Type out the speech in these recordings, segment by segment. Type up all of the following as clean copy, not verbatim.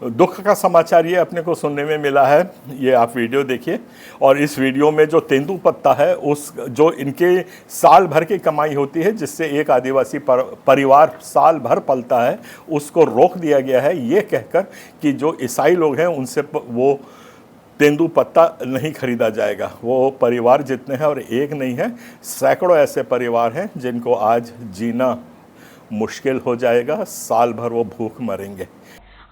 दुख का समाचार ये अपने को सुनने में मिला है। ये आप वीडियो देखिए और इस वीडियो में जो तेंदुपत्ता है उस जो इनके साल भर की कमाई होती है जिससे एक आदिवासी परिवार साल भर पलता है, उसको रोक दिया गया है ये कहकर कि जो ईसाई लोग हैं उनसे वो तेंदुपत्ता नहीं खरीदा जाएगा। वो परिवार जितने हैं और एक नहीं है, सैकड़ों ऐसे परिवार हैं जिनको आज जीना मुश्किल हो जाएगा, साल भर वो भूख मरेंगे।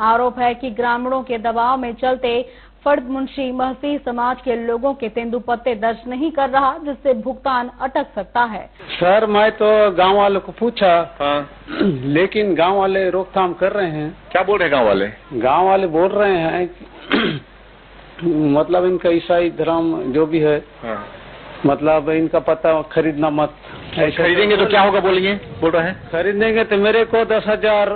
आरोप है कि ग्रामीणों के दबाव में चलते फर्द मुंशी महसी समाज के लोगों के तेंदुपत्ते दर्ज नहीं कर रहा, जिससे भुगतान अटक सकता है। सर मैं तो गांव वालों को पूछा, हाँ। लेकिन गांव वाले रोकथाम कर रहे हैं। क्या बोल रहे हैं गांव वाले? गांव वाले बोल रहे हैं मतलब इनका ईसाई धर्म जो भी है, हाँ। मतलब इनका पता खरीदना मत। खरीदेंगे तो क्या होगा बोलिए, बोल रहे हैं? खरीदेंगे तो मेरे को 10,000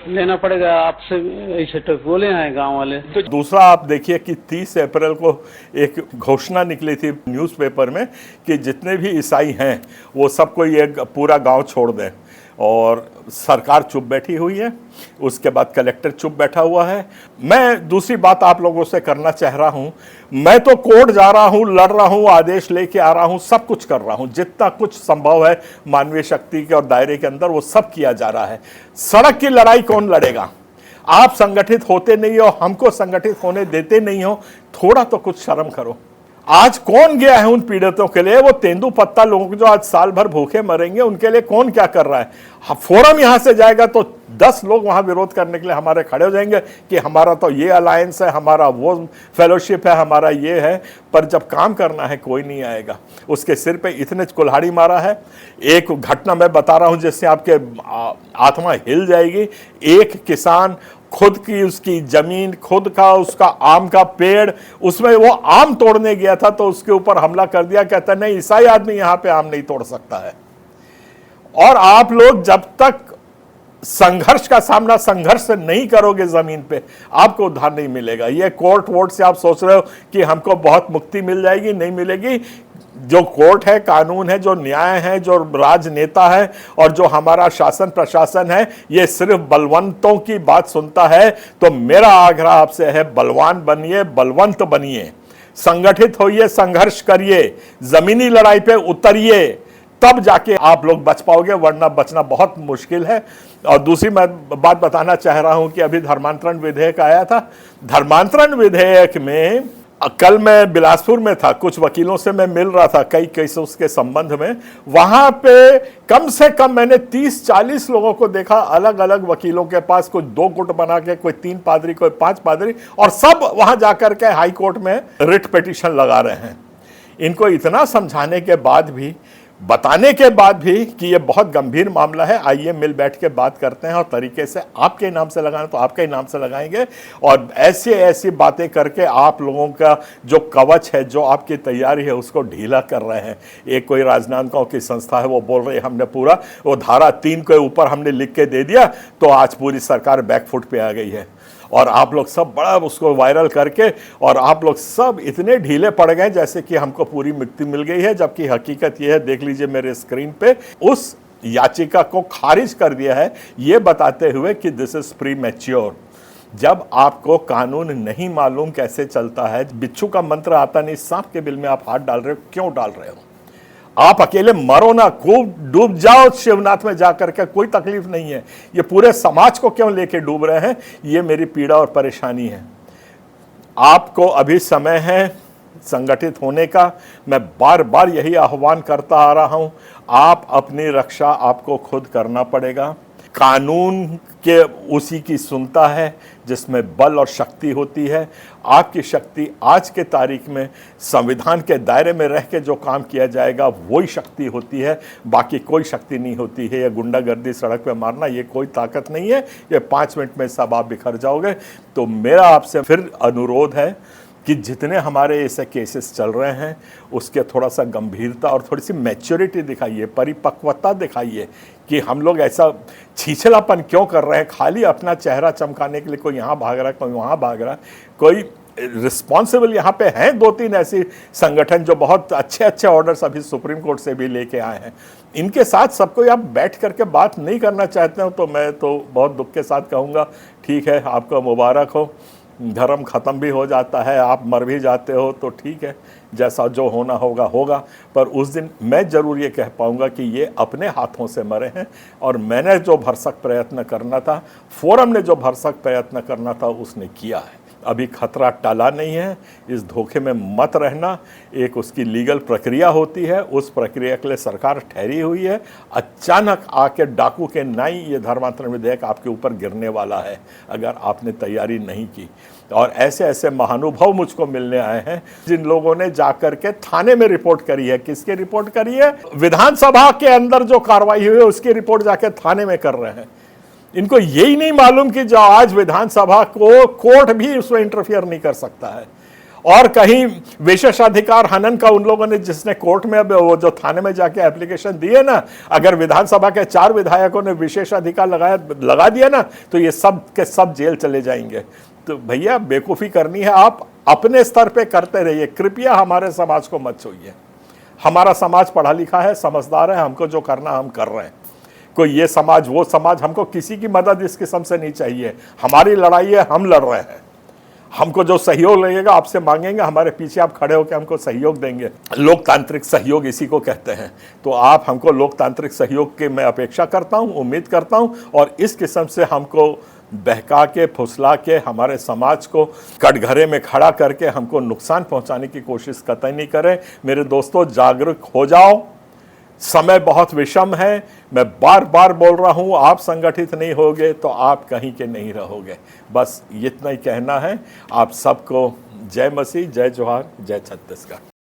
लेना पड़ेगा आपसे, ऐसे तो बोले हैं गांव वाले। तो दूसरा आप देखिए कि 30 अप्रैल को एक घोषणा निकली थी न्यूज़पेपर में कि जितने भी ईसाई हैं वो सबको ये पूरा गांव छोड़ दें, और सरकार चुप बैठी हुई है। उसके बाद कलेक्टर चुप बैठा हुआ है। मैं दूसरी बात आप लोगों से करना चाह रहा हूं, मैं तो कोर्ट जा रहा हूं, लड़ रहा हूं, आदेश लेके आ रहा हूं, सब कुछ कर रहा हूं, जितना कुछ संभव है मानवीय शक्ति के और दायरे के अंदर वो सब किया जा रहा है। सड़क की लड़ाई कौन लड़ेगा? आप संगठित होते नहीं हो, हमको संगठित होने देते नहीं हो, थोड़ा तो कुछ शर्म करो। आज कौन गया है उन पीड़ितों के लिए? वो तेंदुपत्ता लोगों जो आज साल भर भूखे मरेंगे उनके लिए कौन क्या कर रहा है? फोरम यहां से जाएगा तो 10 लोग वहां विरोध करने के लिए हमारे खड़े हो जाएंगे कि हमारा तो ये अलायंस है, हमारा वो फेलोशिप है, हमारा ये है। पर जब काम करना है कोई नहीं आएगा। उसके सिर पे इतने कुल्हाड़ी मारा है। एक घटना मैं बता रहा हूं जिससे आपके आत्मा हिल जाएगी। एक किसान खुद की उसकी जमीन, खुद का उसका आम का पेड़, उसमें वो आम तोड़ने गया था तो उसके ऊपर हमला कर दिया। कहता नहीं, ईसाई आदमी यहां पे आम नहीं तोड़ सकता है। और आप लोग जब तक संघर्ष का सामना संघर्ष से नहीं करोगे जमीन पे, आपको उद्धार नहीं मिलेगा। ये कोर्ट वोट से आप सोच रहे हो कि हमको बहुत मुक्ति मिल जाएगी, नहीं मिलेगी। जो कोर्ट है, कानून है, जो न्याय है, जो राजनेता है और जो हमारा शासन प्रशासन है, ये सिर्फ बलवंतों की बात सुनता है। तो मेरा आग्रह आपसे है, बलवान बनिए, बलवंत बनिए, संगठित होइए, संघर्ष करिए, जमीनी लड़ाई पे उतरिए, तब जाके आप लोग बच पाओगे, वरना बचना बहुत मुश्किल है। और दूसरी मैं बात बताना चाह रहा हूं कि अभी धर्मांतरण विधेयक आया था। धर्मांतरण विधेयक में कल मैं बिलासपुर में था, कुछ वकीलों से मैं मिल रहा था कई केसों के संबंध में। वहां पे कम से कम मैंने 30-40 लोगों को देखा, अलग अलग वकीलों के पास, कोई 2 गुट बना के, कोई 3 पादरी, कोई 5 पादरी, और सब वहां जाकर के हाई कोर्ट में रिट पिटीशन लगा रहे हैं। इनको इतना समझाने के बाद भी, बताने के बाद भी कि ये बहुत गंभीर मामला है, आइए मिल बैठ के बात करते हैं और तरीके से आपके नाम से लगाना तो आपके नाम से लगाएंगे। और ऐसी ऐसी बातें करके आप लोगों का जो कवच है, जो आपकी तैयारी है, उसको ढीला कर रहे हैं। एक कोई राजनांदगांव की संस्था है, वो बोल रही है हमने पूरा वो धारा 3 के ऊपर हमने लिख के दे दिया तो आज पूरी सरकार बैकफुट पे आ गई है। और आप लोग सब बड़ा उसको वायरल करके, और आप लोग सब इतने ढीले पड़ गए जैसे कि हमको पूरी मुक्ति मिल गई है, जबकि हकीकत यह है, देख लीजिए मेरे स्क्रीन पे, उस याचिका को खारिज कर दिया है ये बताते हुए कि दिस इज प्रीमैच्योर। जब आपको कानून नहीं मालूम कैसे चलता है, बिच्छू का मंत्र आता नहीं, सांप के बिल में आप हाथ डाल रहे हो, क्यों डाल रहे हो? आप अकेले मरो ना, खूब डूब जाओ शिवनाथ में जाकर के, कोई तकलीफ नहीं है। ये पूरे समाज को क्यों लेके डूब रहे हैं? ये मेरी पीड़ा और परेशानी है। आपको अभी समय है संगठित होने का। मैं बार बार यही आह्वान करता आ रहा हूं, आप अपनी रक्षा आपको खुद करना पड़ेगा। कानून के उसी की सुनता है जिसमें बल और शक्ति होती है। आपकी शक्ति आज के तारीख में संविधान के दायरे में रह के जो काम किया जाएगा वही शक्ति होती है, बाकी कोई शक्ति नहीं होती है। ये गुंडागर्दी सड़क पे मारना ये कोई ताकत नहीं है। ये 5 मिनट में सब आप बिखर जाओगे। तो मेरा आपसे फिर अनुरोध है, कि जितने हमारे ऐसे केसेस चल रहे हैं उसके थोड़ा सा गंभीरता और थोड़ी सी मैच्योरिटी दिखाइए, परिपक्वता दिखाइए कि हम लोग ऐसा छिछलापन क्यों कर रहे हैं, खाली अपना चेहरा चमकाने के लिए कोई यहाँ भाग रहा है, कोई वहाँ भाग रहा है। कोई रिस्पॉन्सिबल यहाँ पे हैं 2-3 ऐसे संगठन जो बहुत अच्छे अच्छे ऑर्डर्स अभी सुप्रीम कोर्ट से भी लेके आए हैं। इनके साथ सबको आप बैठ करके बात नहीं करना चाहते हो तो मैं तो बहुत दुख के साथ कहूँगा ठीक है, आपका मुबारक हो, धर्म ख़त्म भी हो जाता है, आप मर भी जाते हो तो ठीक है, जैसा जो होना होगा होगा। पर उस दिन मैं ज़रूर ये कह पाऊँगा कि ये अपने हाथों से मरे हैं और मैंने जो भरसक प्रयत्न करना था, फोरम ने जो भरसक प्रयत्न करना था उसने किया है। अभी खतरा टला नहीं है, इस धोखे में मत रहना। एक उसकी लीगल प्रक्रिया होती है, उस प्रक्रिया के लिए सरकार ठहरी हुई है। अचानक आके डाकू के नाई ये धर्मांतरण विधेयक आपके ऊपर गिरने वाला है अगर आपने तैयारी नहीं की। और ऐसे ऐसे महानुभाव मुझको मिलने आए हैं जिन लोगों ने जाकर के थाने में रिपोर्ट करी है। किसकी रिपोर्ट करी है? विधानसभा के अंदर जो कार्रवाई हुई है उसकी रिपोर्ट जाके थाने में कर रहे हैं। इनको यही नहीं मालूम कि जो आज विधानसभा को कोर्ट भी उसमें इंटरफियर नहीं कर सकता है। और कहीं विशेषाधिकार हनन का उन लोगों ने जिसने कोर्ट में अब वो जो थाने में जाके एप्लीकेशन दिए ना, अगर विधानसभा के 4 विधायकों ने विशेषाधिकार लगा दिया ना तो ये सब के सब जेल चले जाएंगे। तो भैया बेवकूफ़ी करनी है, आप अपने स्तर पे करते रहिए, कृपया हमारे समाज को मत छूइए। हमारा समाज पढ़ा लिखा है, समझदार है, हमको जो करना हम कर रहे हैं। कोई ये समाज वो समाज, हमको किसी की मदद इस किस्म से नहीं चाहिए। हमारी लड़ाई है, हम लड़ रहे हैं। हमको जो सहयोग लगेगा आपसे मांगेंगे, हमारे पीछे आप खड़े होकर हमको सहयोग देंगे। लोकतांत्रिक सहयोग इसी को कहते हैं। तो आप हमको लोकतांत्रिक सहयोग की मैं अपेक्षा करता हूं, उम्मीद करता हूं। और इस किस्म से हमको बहका के फुसला के हमारे समाज को कटघरे में खड़ा करके हमको नुकसान पहुंचाने की कोशिश कतई नहीं करें। मेरे दोस्तों, जागरूक हो जाओ, समय बहुत विषम है। मैं बार बार बोल रहा हूं, आप संगठित नहीं होगे तो आप कहीं के नहीं रहोगे। बस इतना ही कहना है। आप सबको जय मसीह, जय जोहार, जय छत्तीसगढ़।